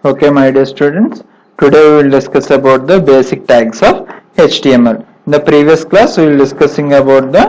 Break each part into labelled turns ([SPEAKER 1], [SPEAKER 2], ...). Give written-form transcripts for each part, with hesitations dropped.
[SPEAKER 1] Okay, my dear students, today we will discuss about the basic tags of HTML. In the previous class, we will discussing about the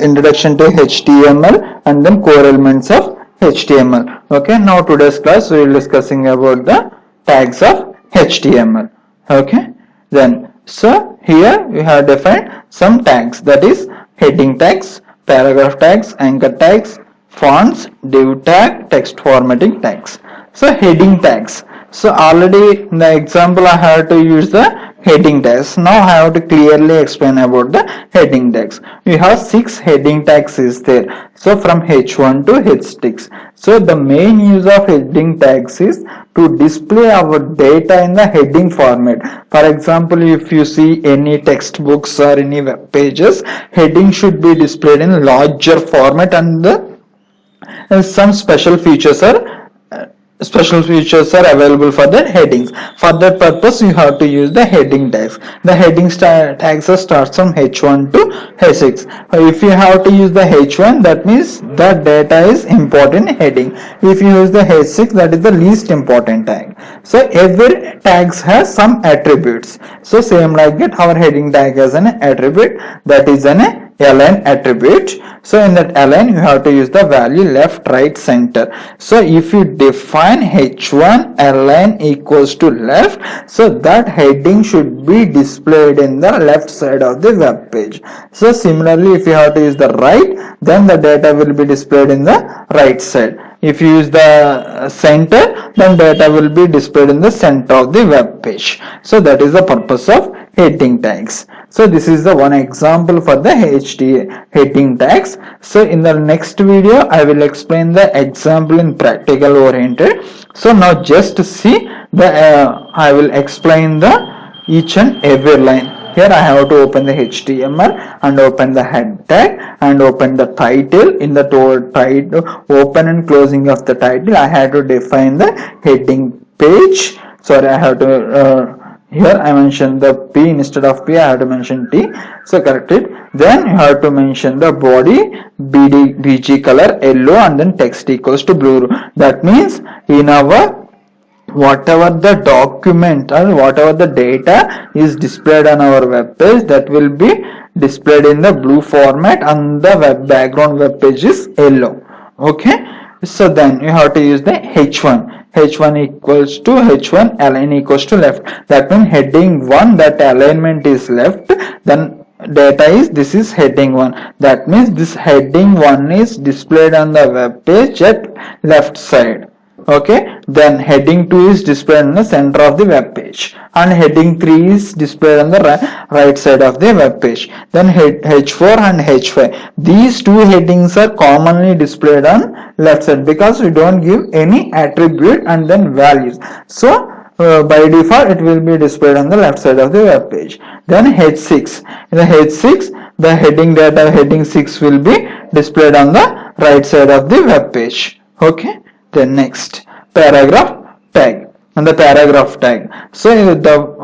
[SPEAKER 1] introduction to HTML and then core elements of HTML. Okay, now today's class we will discussing about the tags of HTML. Okay, then so here we have defined some tags, that is heading tags, paragraph tags, anchor tags, fonts, div tag, text formatting tags. So heading tags. So already in the example I have to use the heading tags. Now I have to clearly explain about the heading tags. We have 6 heading tags is there. So from H1 to H6. So the main use of heading tags is to display our data in the heading format. For example, if you see any textbooks or any web pages, heading should be displayed in larger format, and some special features are available for the headings. For that purpose, you have to use the heading tags. The heading tags starts from H1 to H6. If you have to use the H1, that means the data is important heading. If you use the H6, that is the least important tag. So every tags has some attributes. So same like that, our heading tag has an attribute, that is an align attribute. So in that align, you have to use the value left, right, center. So if you define H1 align equals to left, so that heading should be displayed in the left side of the web page. So similarly, if you have to use the right, then the data will be displayed in the right side. If you use the center, then data will be displayed in the center of the web page. So that is the purpose of heading tags. So this is the one example for the heading tags. So in the next video, I will explain the example in practical oriented. So now just see the I will explain the each and every line. Here I have to open the HTML and open the head tag and open the title. In the title, open and closing of the title, I have to define the heading page. Sorry, I have to here I mentioned the P instead of P, I have to mention T. So correct it. Then you have to mention the body BG color yellow and then text equals to blue. That means in our whatever the document or whatever the data is displayed on our web page, that will be displayed in the blue format and the web background web page is yellow. Okay, so then you have to use the H1 equals to H1 align equals to left. That means heading 1, that alignment is left, then data is, this is heading 1. That means this heading 1 is displayed on the web page at left side. Okay, then heading 2 is displayed in the center of the web page, and heading 3 is displayed on the right side of the web page. Then H4 and H5, these two headings are commonly displayed on left side because we don't give any attribute and then values. So by default it will be displayed on the left side of the web page. Then H6, in the H6, the heading data heading 6 will be displayed on the right side of the web page. Okay, then next paragraph tag and the paragraph tag. So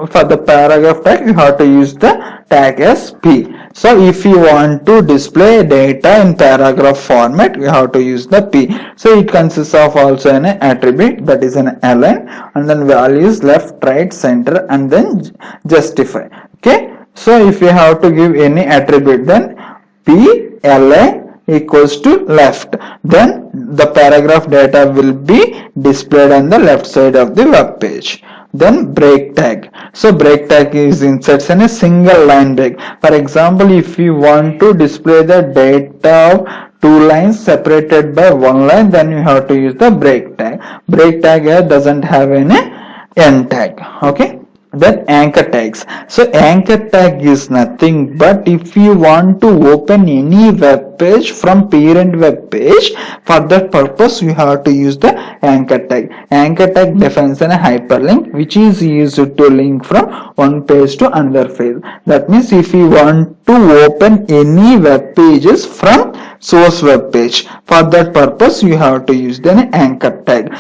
[SPEAKER 1] for the paragraph tag, you have to use the tag as P. So if you want to display data in paragraph format, you have to use the P. So it consists of also an attribute, that is an align, and then values left, right, center, and then justify. Okay, so if you have to give any attribute, then P align equals to left, then the paragraph data will be displayed on the left side of the web page. Then break tag. So break tag is inserts in a single line break. For example, if you want to display the data of 2 lines separated by 1 line, then you have to use the break tag. Break tag here doesn't have any end tag. Okay, then anchor tags. So anchor tag is nothing but if you want to open any web page from parent web page, for that purpose you have to use the anchor tag. Anchor tag defines a hyperlink which is used to link from one page to another page. That means if you want to open any web pages from source web page, for that purpose you have to use the anchor tag.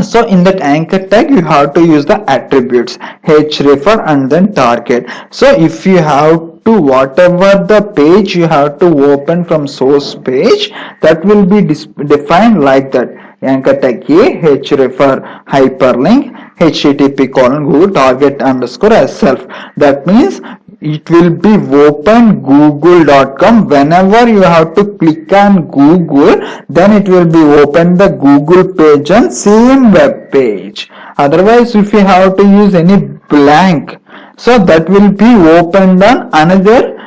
[SPEAKER 1] So in that anchor tag, you have to use the attributes href and then target. So if you have to whatever the page you have to open from source page, that will be defined like that. anchor tag A, href hyperlink, http Google target underscore as self. That means it will be open google.com. Whenever you have to click on Google, then it will be open the Google page on same web page. Otherwise, if you have to use any blank, so that will be opened on another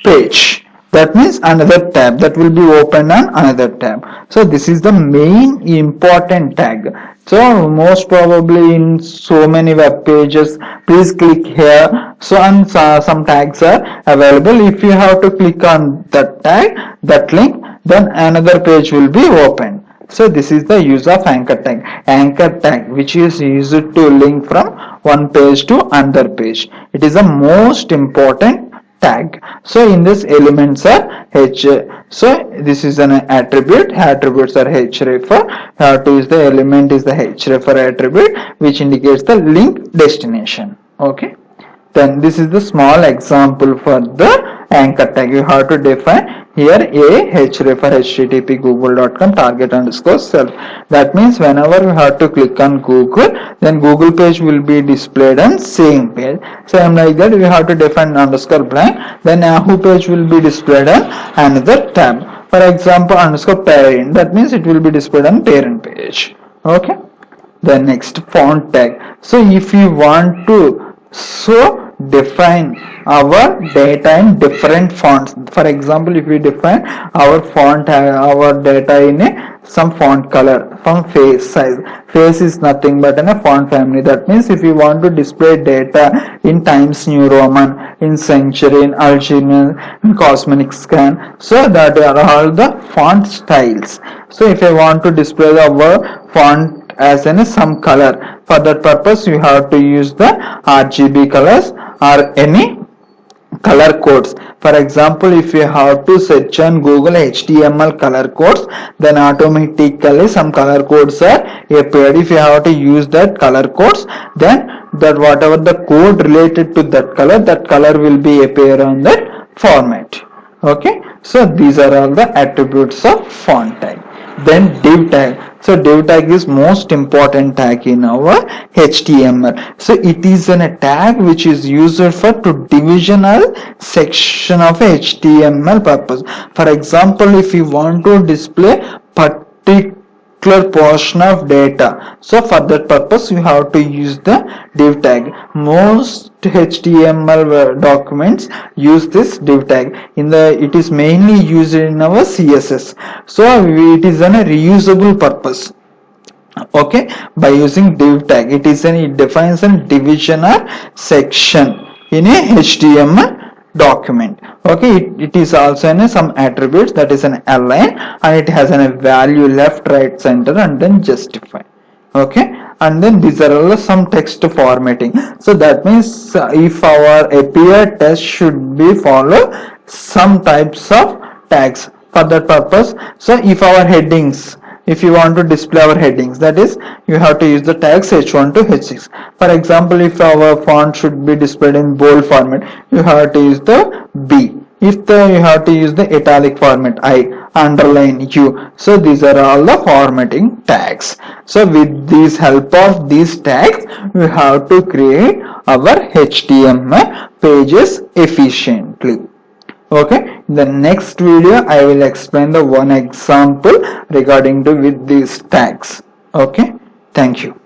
[SPEAKER 1] page. That means another tab that will be opened on another tab. So this is the main important tag. So most probably in so many web pages, please click here. So and some tags are available. If you have to click on that tag, that link, then another page will be opened. So this is the use of anchor tag. Anchor tag, which is used to link from one page to another page. It is the most important tag. So in this elements are so this is an attribute. Attributes are href. How to use the element is the href attribute, which indicates the link destination. Okay. Then this is the small example for the anchor tag. You have to define here a href http google.com target underscore self. That means whenever you have to click on Google, then Google page will be displayed on same page. Same like that, we have to define underscore blank. Then Yahoo page will be displayed on another tab. For example, underscore parent. That means it will be displayed on parent page. Okay. The next font tag. So if you want to define our data in different fonts. For example, if we define our font, our data in some font color, from face size. Face is nothing but in a font family. That means if you want to display data in Times New Roman, in Century, in Algerian, in Cosmic Scan, so that are all the font styles. So if I want to display our font as in some color, for that purpose you have to use the RGB colors or any color codes. For example, if you have to search on Google HTML color codes, then automatically some color codes are appeared. If you have to use that color codes, then that whatever the code related to that color will be appear on that format. Okay, so these are all the attributes of font tag. Then div tag. So div tag is most important tag in our HTML. So it is a tag which is used for to divisional section of HTML purpose. For example, if you want to display particular portion of data, so for that purpose you have to use the div tag. Most HTML documents use this div tag. It is mainly used in our CSS. So it is a reusable purpose. Okay, by using div tag, it defines a divisional section in a HTML document. Okay, it is also in some attributes, that is an align, and it has a value left, right, center, and then justify. Okay, and then these are all some text formatting. So that means if our API test should be follow some types of tags for that purpose. So if our headings, if you want to display our headings, that is you have to use the tags h1 to h6. For example, if our font should be displayed in bold format, you have to use the B. If you have to use the italic format, I, underline, U. So these are all the formatting tags. So with this help of these tags, we have to create our HTML pages efficiently. Okay, in the next video I will explain the one example regarding with these tags. Okay, thank you.